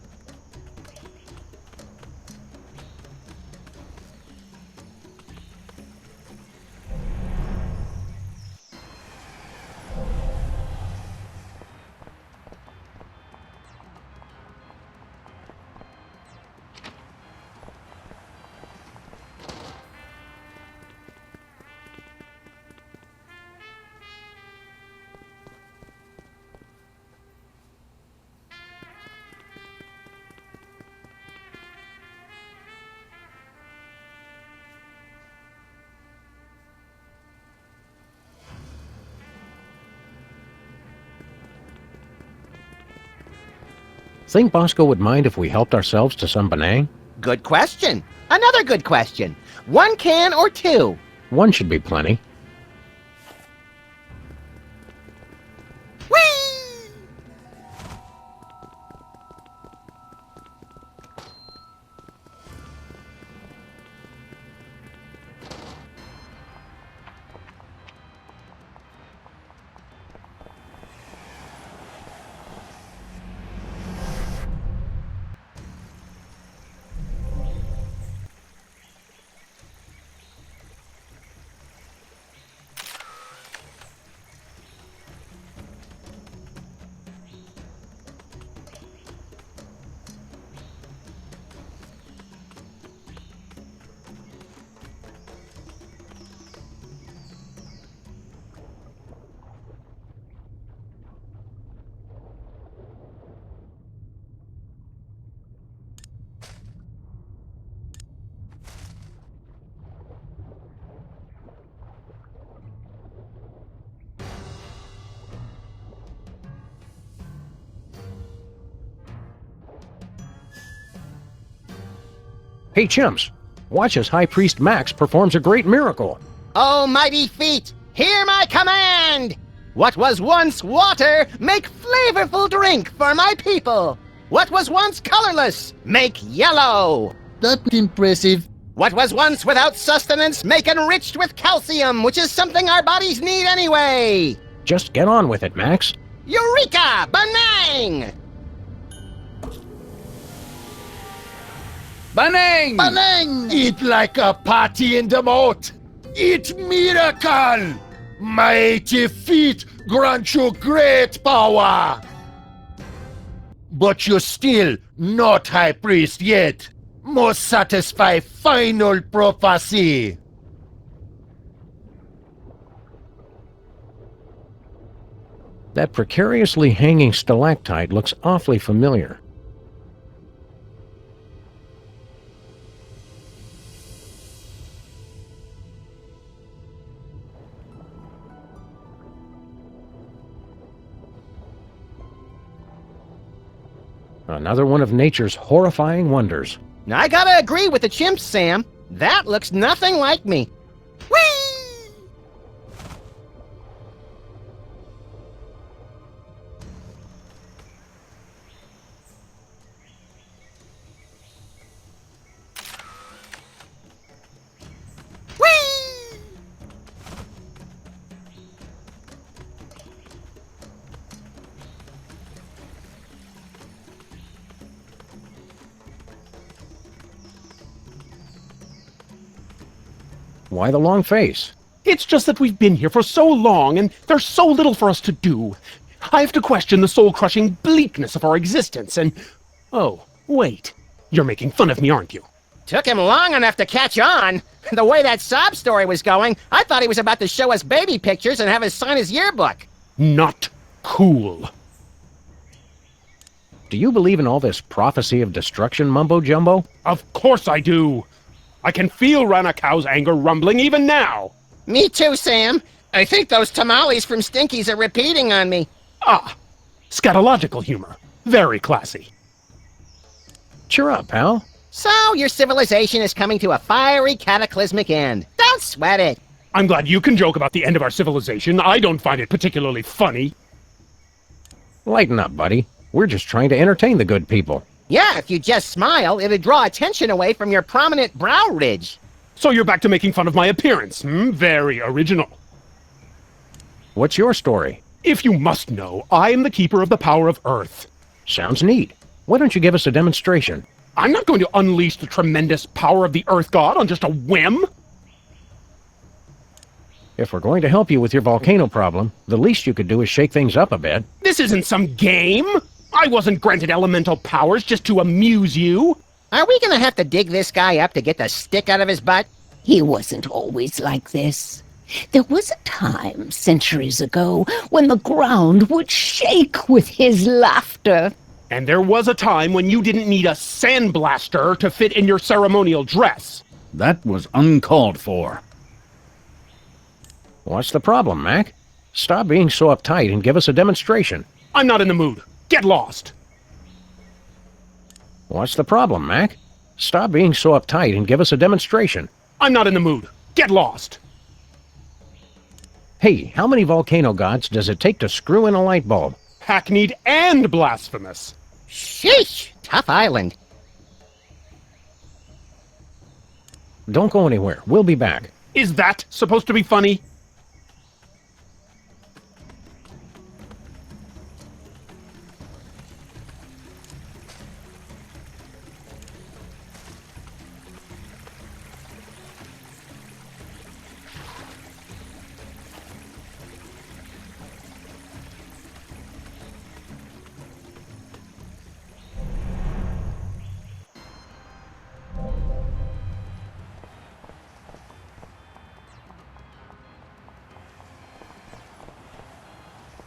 Think Bosco would mind if we helped ourselves to some Benang? Good question. Another good question. One can or two? One should be plenty. Hey, chimps, watch as High Priest Max performs a great miracle. Almighty feet, hear my command! What was once water, make flavorful drink for my people! What was once colorless, make yellow! That's impressive. What was once without sustenance, make enriched with calcium, which is something our bodies need anyway! Just get on with it, Max. Eureka! Banang! Banang! Banang! Eat like a party in the moat! Eat miracle! Mighty feet grant you great power! But you're still not High Priest yet. Must satisfy final prophecy. That precariously hanging stalactite looks awfully familiar. Another one of nature's horrifying wonders. Now, I gotta agree with the chimps, Sam. That looks nothing like me. Whee! Whee! Why the long face? It's just that we've been here for so long, and there's so little for us to do. I have to question the soul-crushing bleakness of our existence, and... Oh, wait. You're making fun of me, aren't you? Took him long enough to catch on. The way that sob story was going, I thought he was about to show us baby pictures and have us sign his yearbook. Not cool. Do you believe in all this prophecy of destruction mumbo-jumbo? Of course I do. I can feel Ranakau's anger rumbling even now. Me too, Sam. I think those tamales from Stinky's are repeating on me. Ah, scatological humor. Very classy. Cheer up, pal. So, your civilization is coming to a fiery, cataclysmic end. Don't sweat it. I'm glad you can joke about the end of our civilization. I don't find it particularly funny. Lighten up, buddy. We're just trying to entertain the good people. Yeah, if you just smile, it'd draw attention away from your prominent brow ridge. So you're back to making fun of my appearance, Very original. What's your story? If you must know, I am the keeper of the power of Earth. Sounds neat. Why don't you give us a demonstration? I'm not going to unleash the tremendous power of the Earth God on just a whim. If we're going to help you with your volcano problem, the least you could do is shake things up a bit. This isn't some game. I wasn't granted elemental powers just to amuse you. Are we gonna have to dig this guy up to get the stick out of his butt? He wasn't always like this. There was a time, centuries ago, when the ground would shake with his laughter. And there was a time when you didn't need a sandblaster to fit in your ceremonial dress. That was uncalled for. What's the problem, Mac? Stop being so uptight and give us a demonstration. I'm not in the mood. Get lost. What's the problem, Mac? Stop being so uptight and give us a demonstration. I'm not in the mood. Get lost. Hey, how many volcano gods does it take to screw in a light bulb? Hackneyed and blasphemous. Sheesh! Tough island. Don't go anywhere. We'll be back. Is that supposed to be funny?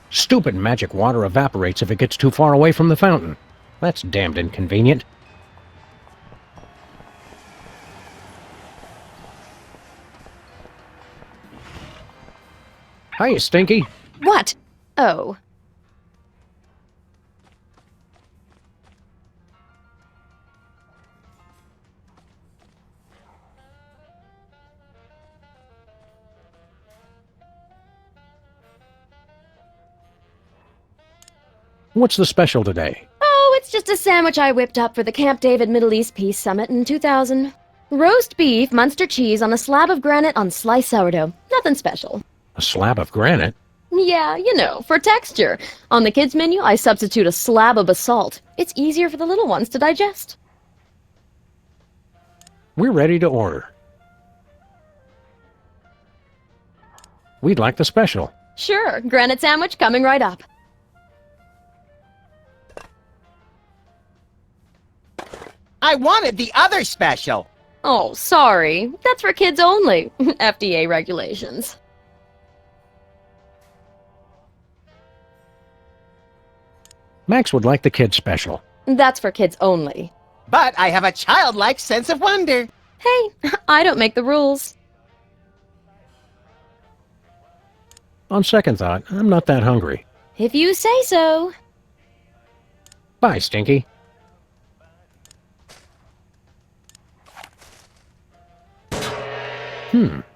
Stupid magic water evaporates if it gets too far away from the fountain. That's damned inconvenient. Hiya, Stinky. What? Oh. What's the special today? Oh, it's just a sandwich I whipped up for the Camp David Middle East Peace Summit in 2000. Roast beef, Munster cheese on a slab of granite on sliced sourdough. Nothing special. A slab of granite? Yeah, you know, for texture. On the kids' menu, I substitute a slab of basalt. It's easier for the little ones to digest. We're ready to order. We'd like the special. Sure, granite sandwich coming right up. I wanted the other special. Oh, sorry. That's for kids only. FDA regulations. Max would like the kids special. That's for kids only. But I have a childlike sense of wonder. Hey, I don't make the rules. On second thought, I'm not that hungry. If you say so. Bye, Stinky.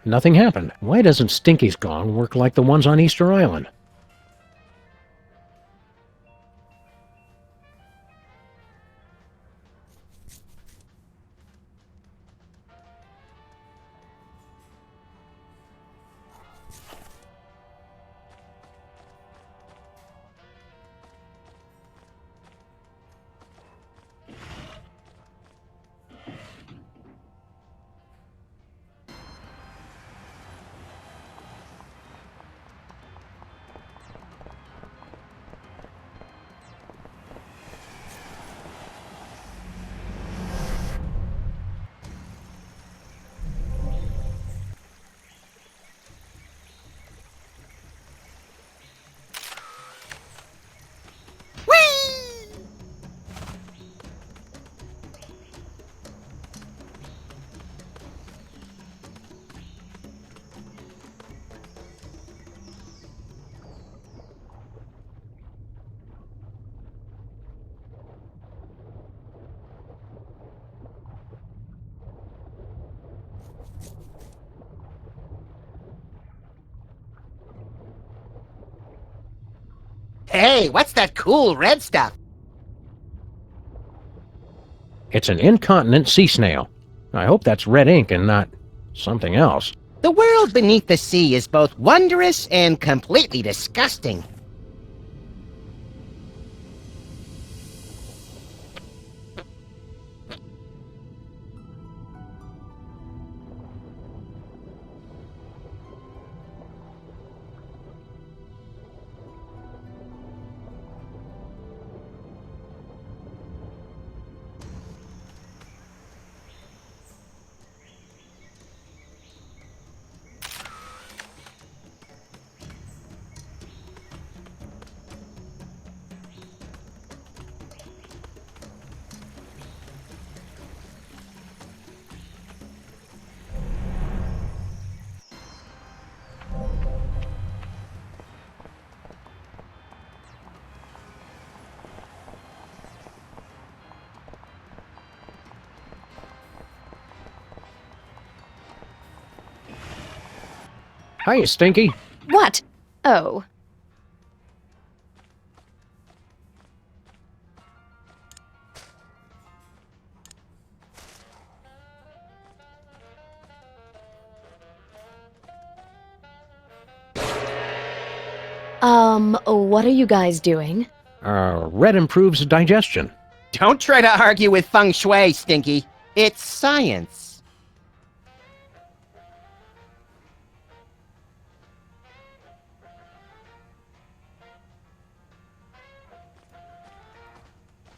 Nothing happened. Why doesn't Stinky's gong work like the ones on Easter Island? Hey, what's that cool red stuff? It's an incontinent sea snail. I hope that's red ink and not something else. The world beneath the sea is both wondrous and completely disgusting. Hiya, Stinky. What? Oh. What are you guys doing? Red improves digestion. Don't try to argue with feng shui, Stinky. It's science.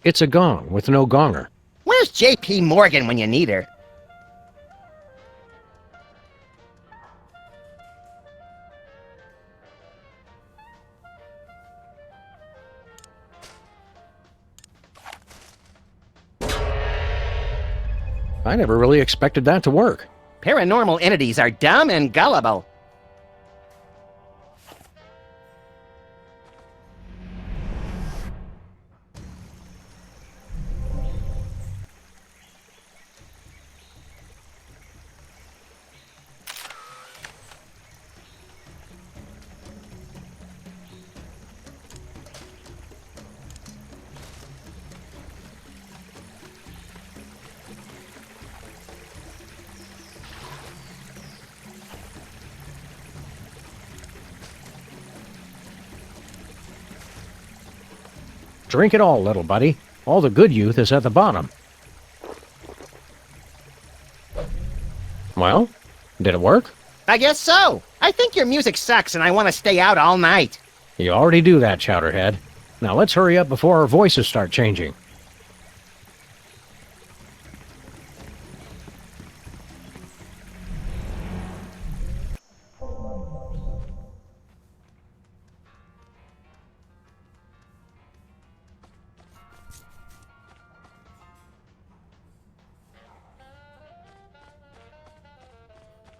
It's a gong with no gonger. Where's J.P. Morgan when you need her? I never really expected that to work. Paranormal entities are dumb and gullible. Drink it all, little buddy. All the good youth is at the bottom. Well, did it work? I guess so. I think your music sucks and I want to stay out all night. You already do that, Chowderhead. Now let's hurry up before our voices start changing.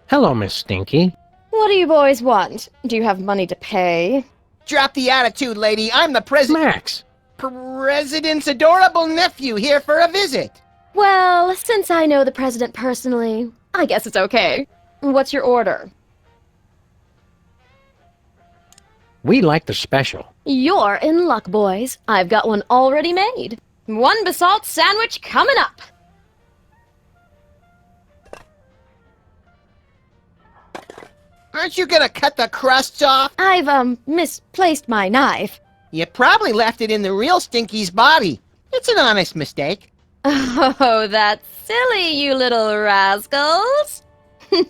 Hello, Miss Stinky. What do you boys want? Do you have money to pay? Drop the attitude, lady. I'm the Max! President's adorable nephew here for a visit. Well, since I know the president personally, I guess it's okay. What's your order? We like the special. You're in luck, boys. I've got one already made. One basalt sandwich coming up. Aren't you gonna cut the crusts off? I've, misplaced my knife. You probably left it in the real Stinky's body. It's an honest mistake. Oh, that's silly, you little rascals.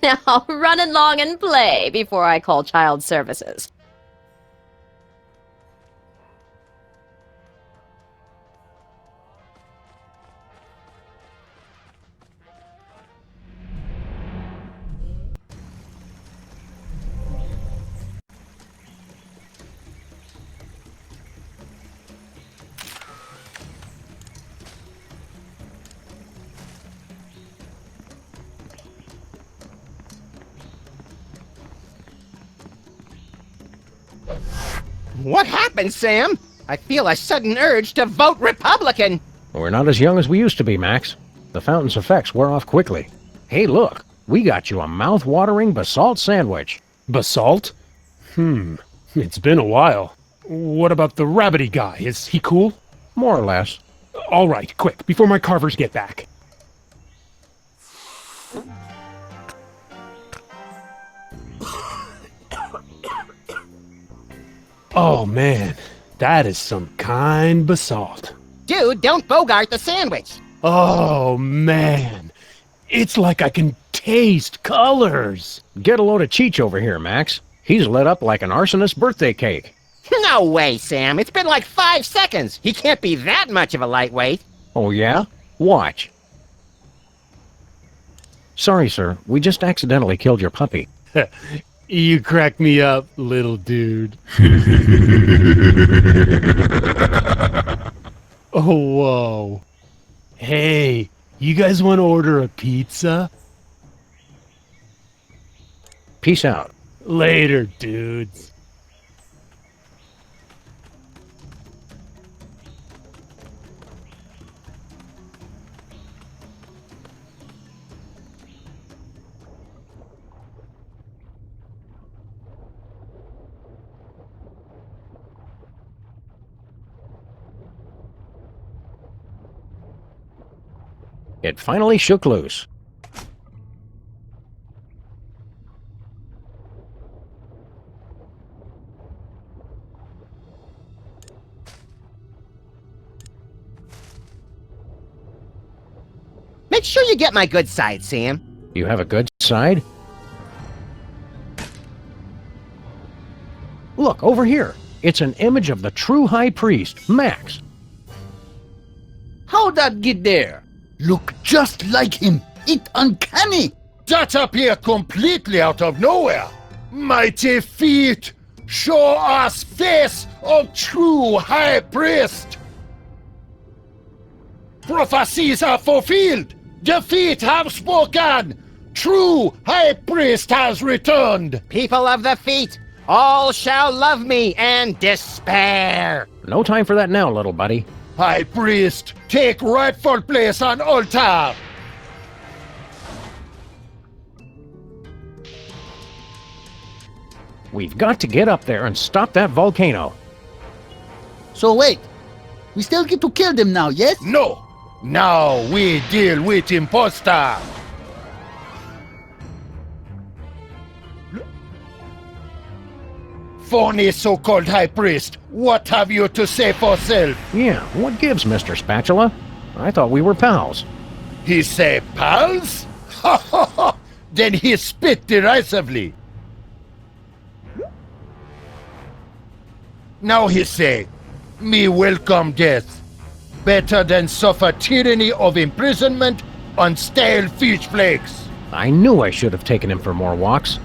Now, run along and play before I call child services. What happened, Sam? I feel a sudden urge to vote Republican. We're not as young as we used to be, Max. The fountain's effects wear off quickly. Hey, look, we got you a mouth-watering basalt sandwich. Basalt? It's been a while. What about the rabbity guy? Is he cool? More or less. All right, quick, before my carvers get back. Oh, man, that is some kind basalt. Dude, don't bogart the sandwich. Oh, man, it's like I can taste colors. Get a load of Cheech over here, Max. He's lit up like an arsonist's birthday cake. No way, Sam. It's been like 5 seconds. He can't be that much of a lightweight. Oh, yeah? Watch. Sorry, sir. We just accidentally killed your puppy. You crack me up, little dude. Oh, whoa. Hey, you guys want to order a pizza? Peace out. Later, dudes. It finally shook loose. Make sure you get my good side, Sam. You have a good side? Look, over here. It's an image of the true high priest, Max. How'd that get there? Look just like him. It uncanny. That appear completely out of nowhere. Mighty feet, show us face of true high priest. Prophecies are fulfilled. The feet have spoken. True high priest has returned. People of the feet, all shall love me and despair. No time for that now, little buddy. High priest, take rightful place on altar. We've got to get up there and stop that volcano. So wait, we still get to kill them now, yes? No, now we deal with imposter. phony so-called High Priest, what have you to say for self? Yeah, what gives, Mr. Spatula? I thought we were pals. He say pals? Ha ha ha! Then he spit derisively. Now he say, me welcome death. Better than suffer tyranny of imprisonment on stale fish flakes. I knew I should have taken him for more walks.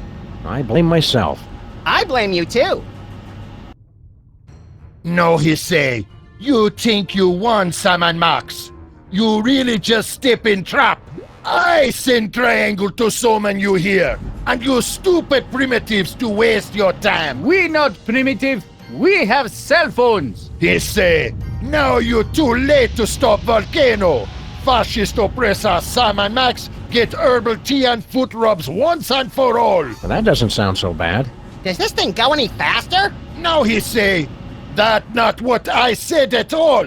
I blame myself. I blame you too. No, he say, you think you won, Sam and Max. You really just step in trap. I send Triangle to summon you here, and you stupid primitives to waste your time. We not primitive. We have cell phones. He say, now you're too late to stop Volcano. Fascist oppressor Sam and Max get herbal tea and foot rubs once and for all. Well, that doesn't sound so bad. Does this thing go any faster? Now he say, that not what I said at all.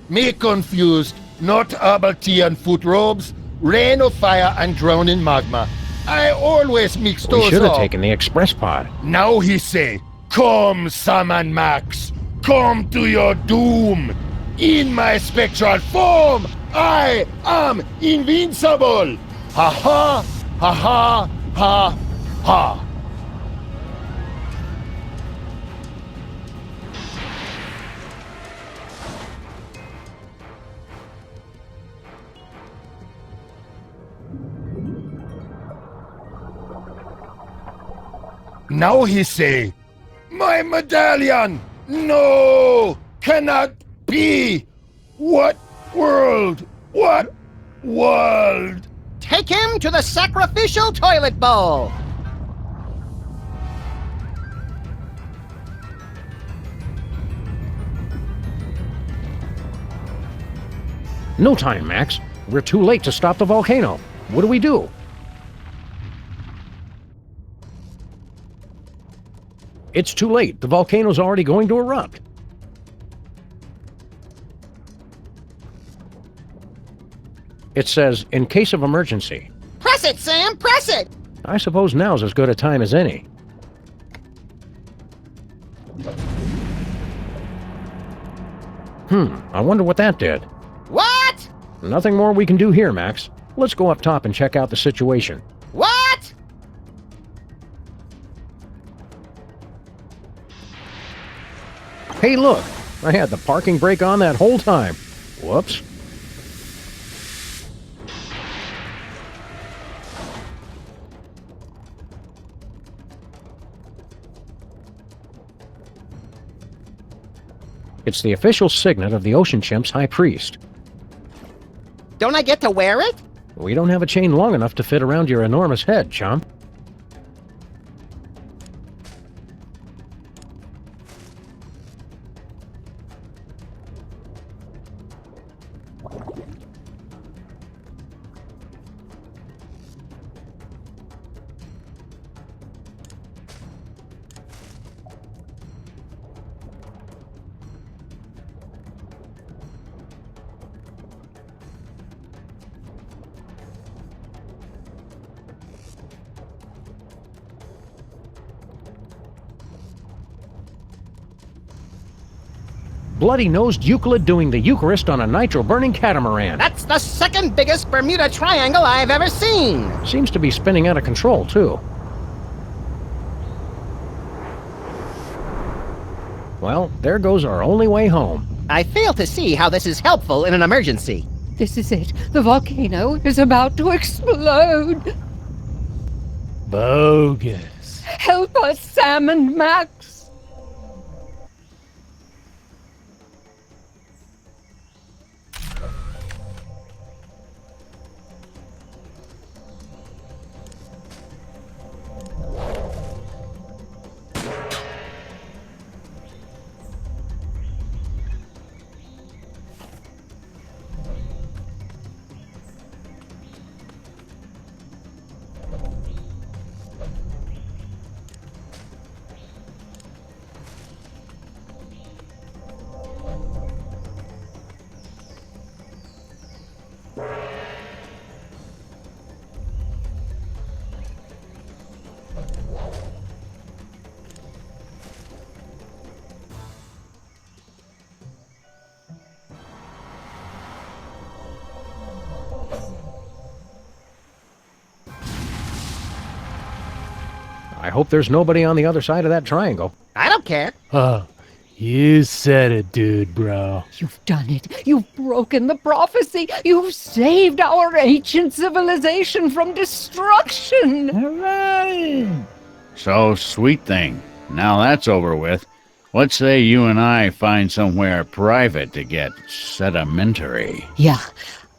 Me confused, not herbal tea and foot robes, rain of fire and drowning magma. I always mix those up. We should have taken the express pod. Now he say, come, Sam and Max, come to your doom. In my spectral form, I am invincible. Ha ha, ha ha, ha ha. Now he say, my medallion! No! Cannot be! What world? What world? Take him to the sacrificial toilet bowl! No time, Max. We're too late to stop the volcano. What do we do? It's too late. The volcano's already going to erupt. It says, in case of emergency. Press it, Sam! Press it! I suppose now's as good a time as any. I wonder what that did. What? Nothing more we can do here, Max. Let's go up top and check out the situation. What? Hey, look! I had the parking brake on that whole time. Whoops. It's the official signet of the Ocean Chimp's High Priest. Don't I get to wear it? We don't have a chain long enough to fit around your enormous head, chump. Bloody-nosed Euclid doing the Eucharist on a nitro-burning catamaran. That's the second biggest Bermuda Triangle I've ever seen. Seems to be spinning out of control, too. Well, there goes our only way home. I fail to see how this is helpful in an emergency. This is it. The volcano is about to explode. Bogus. Help us, Sam and Max. I hope there's nobody on the other side of that triangle. I don't care. You said it, dude, bro. You've done it. You've broken the prophecy. You've saved our ancient civilization from destruction. Hooray! So, sweet thing. Now that's over with. Let's say you and I find somewhere private to get sedimentary. Yeah,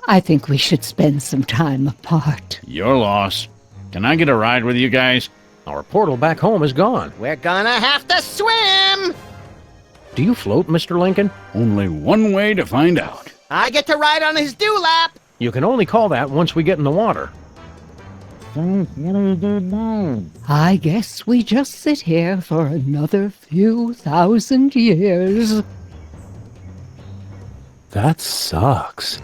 I think we should spend some time apart. Your loss. Can I get a ride with you guys? Our portal back home is gone. We're gonna have to swim! Do you float, Mr. Lincoln? Only one way to find out. I get to ride on his dewlap! You can only call that once we get in the water. So, what do you do now? I guess we just sit here for another few thousand years. That sucks.